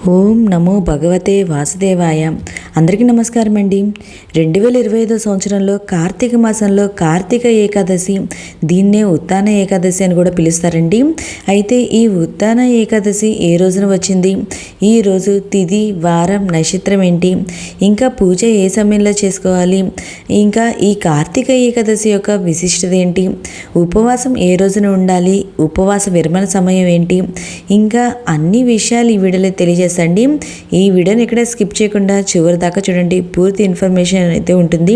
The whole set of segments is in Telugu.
ఓం నమో భగవతే వాసుదేవాయ. అందరికీ నమస్కారం అండి. 2025 సంవత్సరంలో కార్తీక మాసంలో కార్తీక ఏకాదశి, దీన్నే ఉత్తాన ఏకాదశి అని కూడా పిలుస్తారండి. అయితే ఈ ఉత్తాన ఏకాదశి ఏ రోజున వచ్చింది, ఈ రోజు తిథి, వారం, నక్షత్రం ఏంటి, ఇంకా పూజ ఏ సమయంలో చేసుకోవాలి, ఇంకా ఈ కార్తీక ఏకాదశి యొక్క విశిష్టత ఏంటి, ఉపవాసం ఏ రోజున ఉండాలి, ఉపవాస విరమణ సమయం ఏంటి, ఇంకా అన్ని విషయాలు ఈ వీడియోలో తెలియజేస్తాను. ఈ వీడియోని ఇక్కడ స్కిప్ చేయకుండా చివరి దాకా చూడండి. పూర్తి ఇన్ఫర్మేషన్ అయితే ఉంటుంది.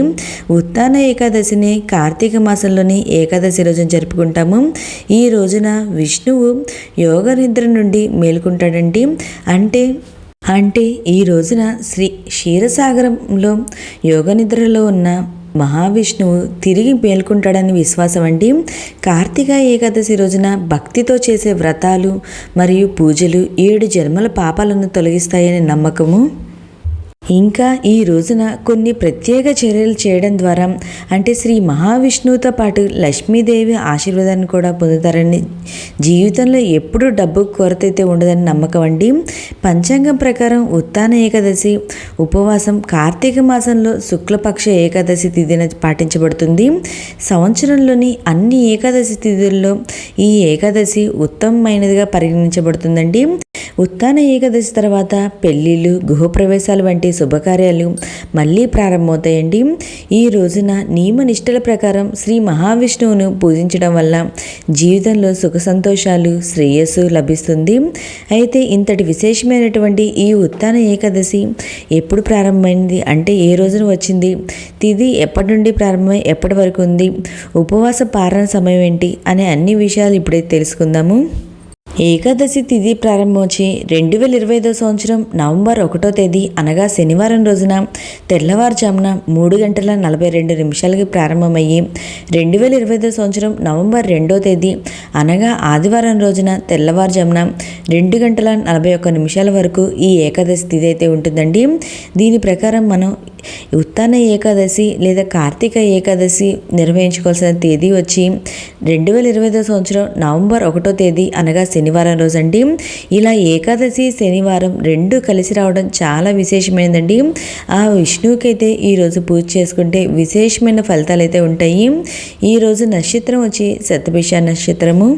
ఉత్తాన ఏకాదశిని కార్తీక మాసంలోని ఏకాదశి రోజున జరుపుకుంటాము. ఈ రోజున విష్ణువు యోగ నిద్ర నుండి మేలుకుంటాడండి. అంటే ఈ రోజున క్షీరసాగరంలో యోగ నిద్రలో ఉన్న మహావిష్ణువు తిరిగి మేల్కొంటాడని విశ్వాసం అండి. కార్తీక ఏకాదశి రోజున భక్తితో చేసే వ్రతాలు మరియు పూజలు 7 జన్మల పాపాలను తొలగిస్తాయని నమ్మకము. ఇంకా ఈ రోజున కొన్ని ప్రత్యేక చర్యలు చేయడం ద్వారా శ్రీ మహావిష్ణువుతో పాటు లక్ష్మీదేవి ఆశీర్వాదాన్ని కూడా పొందుతారని, జీవితంలో ఎప్పుడూ డబ్బు కొరత అయితే ఉండదని నమ్మకం అండి. పంచాంగం ప్రకారం ఉత్తాన ఏకాదశి ఉపవాసం కార్తీక మాసంలో శుక్లపక్ష ఏకాదశి తిథిన పాటించబడుతుంది. సంవత్సరంలోని అన్ని ఏకాదశి తిథుల్లో ఈ ఏకాదశి ఉత్తమమైనదిగా పరిగణించబడుతుందండి. ఉత్తాన ఏకాదశి తర్వాత పెళ్ళిళ్ళు, గృహప్రవేశాలు వంటి శుభకార్యాలు మళ్ళీ ప్రారంభమవుతాయండి. ఈ రోజున నియమ నిష్టల ప్రకారం శ్రీ మహావిష్ణువును పూజించడం వల్ల జీవితంలో సుఖ సంతోషాలు, శ్రేయస్సు లభిస్తుంది. అయితే ఇంతటి విశేషమైనటువంటి ఈ ఉత్తాన ఏకాదశి ఎప్పుడు ప్రారంభమైంది, ఏ రోజున వచ్చింది, తిథి ఎప్పటి నుండి ప్రారంభమై ఎప్పటి వరకు ఉంది, ఉపవాస పారణ సమయం ఏంటి అనే అన్ని విషయాలు ఇప్పుడైతే తెలుసుకుందాము. ఏకాదశి తిథి ప్రారంభమొచ్చి 2025 సంవత్సరం నవంబర్ 1వ తేదీ అనగా శనివారం రోజున తెల్లవారుజామున 3:42 ప్రారంభమయ్యి 2025 సంవత్సరం నవంబర్ 2వ తేదీ అనగా ఆదివారం రోజున తెల్లవారుజామున 2:41 వరకు ఈ ఏకాదశి తిథి అయితే ఉంటుందండి. దీని ప్రకారం మనం ఉత్తాన ఏకాదశి లేదా కార్తీక ఏకాదశి నిర్వహించుకోవాల్సిన తేదీ వచ్చి 2025 సంవత్సరం నవంబర్ 1వ తేదీ అనగా శనివారం రోజు అండి. ఇలా ఏకాదశి శనివారం 2 కలిసి రావడం చాలా విశేషమైనదండి. ఆ విష్ణువుకి అయితే ఈరోజు పూజ చేసుకుంటే విశేషమైన ఫలితాలు అయితే ఉంటాయి. ఈరోజు నక్షత్రం వచ్చి శతభిష నక్షత్రము.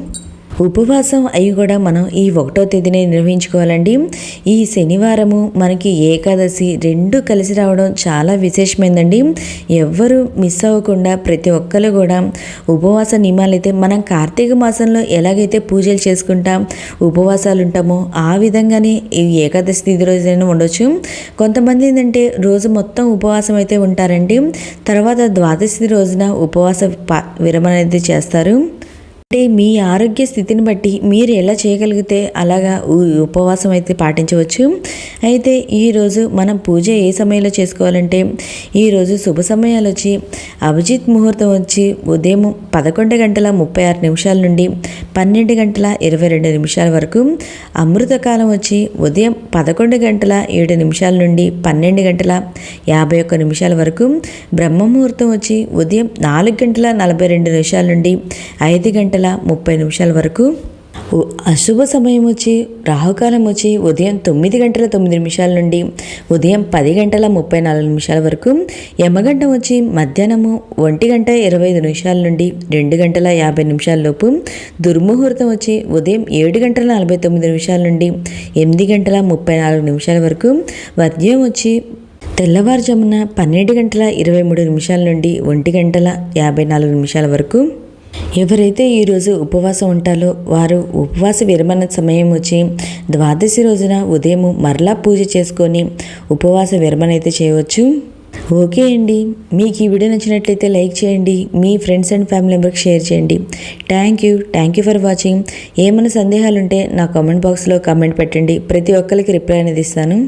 ఉపవాసం అవి కూడా మనం ఈ 1వ తేదీనే నిర్వహించుకోవాలండి. ఈ శనివారము మనకి ఏకాదశి 2 కలిసి రావడం చాలా విశేషమైందండి. ఎవ్వరూ మిస్ అవ్వకుండా ప్రతి ఒక్కరు కూడా ఉపవాస నియమాలు అయితే మనం కార్తీక మాసంలో ఎలాగైతే పూజలు చేసుకుంటాం, ఉపవాసాలు ఉంటామో ఆ విధంగానే ఈ ఏకాదశి తిథి రోజైనా ఉండొచ్చు. కొంతమంది రోజు మొత్తం ఉపవాసం అయితే ఉంటారండి. తర్వాత ద్వాదశి రోజున ఉపవాస విరమణ అయితే చేస్తారు. మీ ఆరోగ్య స్థితిని బట్టి మీరు ఎలా చేయగలిగితే అలాగా ఉపవాసం అయితే పాటించవచ్చు. అయితే ఈరోజు మనం పూజ ఏ సమయంలో చేసుకోవాలంటే, ఈరోజు శుభ సమయాలు వచ్చి అభిజిత్ ముహూర్తం వచ్చి ఉదయం 11:36 నుండి 12:22 వరకు, అమృతకాలం వచ్చి ఉదయం 11:07 నుండి 12:51 వరకు, బ్రహ్మముహూర్తం వచ్చి ఉదయం 4:42 నుండి 5:30 వరకు, అశుభ సమయం వచ్చి రాహుకాలం వచ్చి ఉదయం 9:09 నుండి ఉదయం 10:34 వరకు, యమగండం వచ్చి మధ్యాహ్నము 1:25 నుండి 2:50 లోపు, దుర్ముహూర్తం వచ్చి ఉదయం 7:49 నుండి 8:34 వరకు, వర్జ్యం వచ్చి తెల్లవారుజామున 12:23 నుండి 1:54 వరకు. ఎవరైతే ఈరోజు ఉపవాసం ఉంటారో వారు ఉపవాస విరమణ సమయం వచ్చి ద్వాదశి రోజున ఉదయం మరలా పూజ చేసుకొని ఉపవాస విరమణ అయితే చేయవచ్చు. ఓకే అండి, మీకు ఈ వీడియో నచ్చినట్లయితే లైక్ చేయండి, మీ ఫ్రెండ్స్ అండ్ ఫ్యామిలీ మెంబర్కి షేర్ చేయండి. Thank you for watching. ఏమైనా సందేహాలు ఉంటే నా కామెంట్ బాక్స్లో కామెంట్ పెట్టండి. ప్రతి ఒక్కరికి రిప్లై అనేది ఇస్తాను.